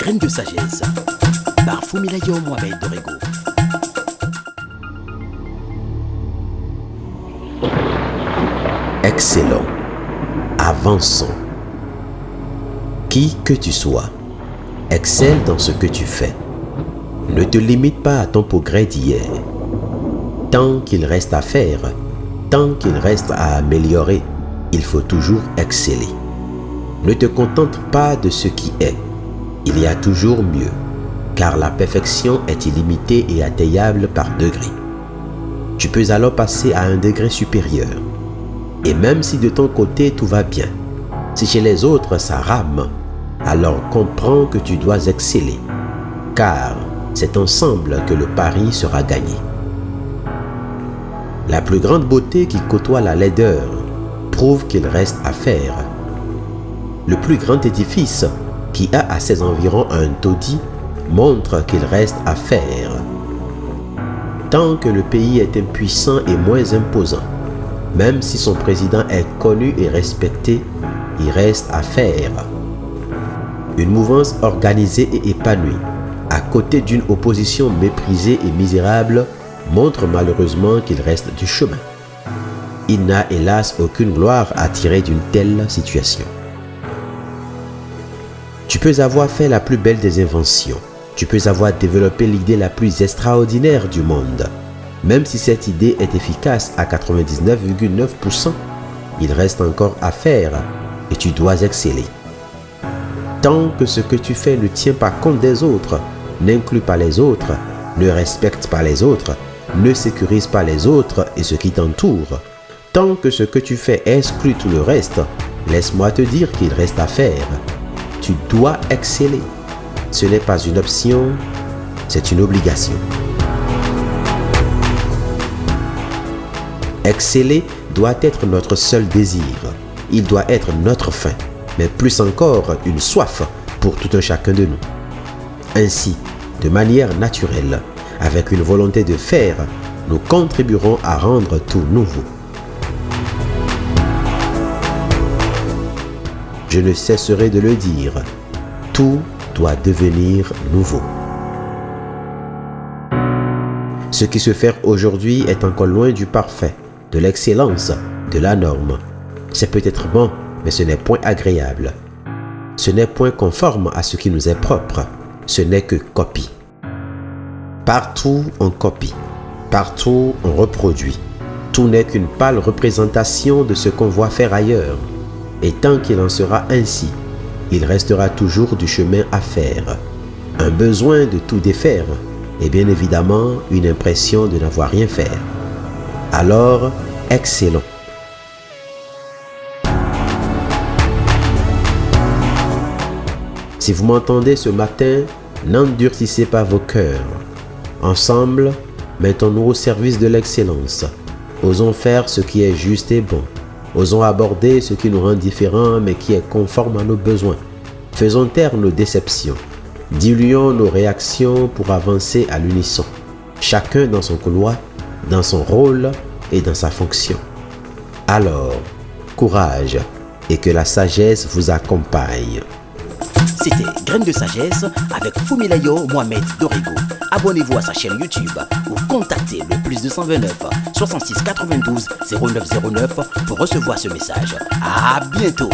Graines de sagesse par Fumilayo Mohamed Dorego. Excellent. Avançons. Qui que tu sois, excelle dans ce que tu fais. Ne te limite pas à ton progrès d'hier. Tant qu'il reste à faire, tant qu'il reste à améliorer, il faut toujours exceller. Ne te contente pas de ce qui est. Il y a toujours mieux, car la perfection est illimitée et atteignable par degrés. Tu peux alors passer à un degré supérieur. Et même si de ton côté tout va bien, si chez les autres ça rame, alors comprends que tu dois exceller, car c'est ensemble que le pari sera gagné. La plus grande beauté qui côtoie la laideur prouve qu'il reste à faire. Le plus grand édifice qui a à ses environs un taudis montre qu'il reste à faire. Tant que le pays est impuissant et moins imposant, même si son président est connu et respecté, il reste à faire. Une mouvance organisée et épanouie, à côté d'une opposition méprisée et misérable, montre malheureusement qu'il reste du chemin. Il n'a hélas aucune gloire à tirer d'une telle situation. Tu peux avoir fait la plus belle des inventions. Tu peux avoir développé l'idée la plus extraordinaire du monde. Même si cette idée est efficace à 99,9%, il reste encore à faire et tu dois exceller. Tant que ce que tu fais ne tient pas compte des autres, n'inclut pas les autres, ne respecte pas les autres, ne sécurise pas les autres et ce qui t'entoure, tant que ce que tu fais exclut tout le reste, laisse-moi te dire qu'il reste à faire. Tu dois exceller. Ce n'est pas une option, c'est une obligation. Exceller doit être notre seul désir. Il doit être notre fin, mais plus encore une soif pour tout un chacun de nous. Ainsi, de manière naturelle, avec une volonté de faire, nous contribuerons à rendre tout nouveau. Je ne cesserai de le dire, tout doit devenir nouveau. Ce qui se fait aujourd'hui est encore loin du parfait, de l'excellence, de la norme. C'est peut-être bon, mais ce n'est point agréable. Ce n'est point conforme à ce qui nous est propre. Ce n'est que copie. Partout on copie. Partout on reproduit. Tout n'est qu'une pâle représentation de ce qu'on voit faire ailleurs. Et tant qu'il en sera ainsi, il restera toujours du chemin à faire. Un besoin de tout défaire et bien évidemment une impression de n'avoir rien fait. Alors, excellons. Si vous m'entendez ce matin, n'endurcissez pas vos cœurs. Ensemble, mettons-nous au service de l'excellence. Osons faire ce qui est juste et bon. Osons aborder ce qui nous rend différents mais qui est conforme à nos besoins. Faisons taire nos déceptions. Diluons nos réactions pour avancer à l'unisson. Chacun dans son couloir, dans son rôle et dans sa fonction. Alors, courage et que la sagesse vous accompagne. C'était Graines de sagesse avec Fumilayo Mohamed Dorego. Abonnez-vous à sa chaîne YouTube ou contactez le +229 66 92 0909 pour recevoir ce message. À bientôt.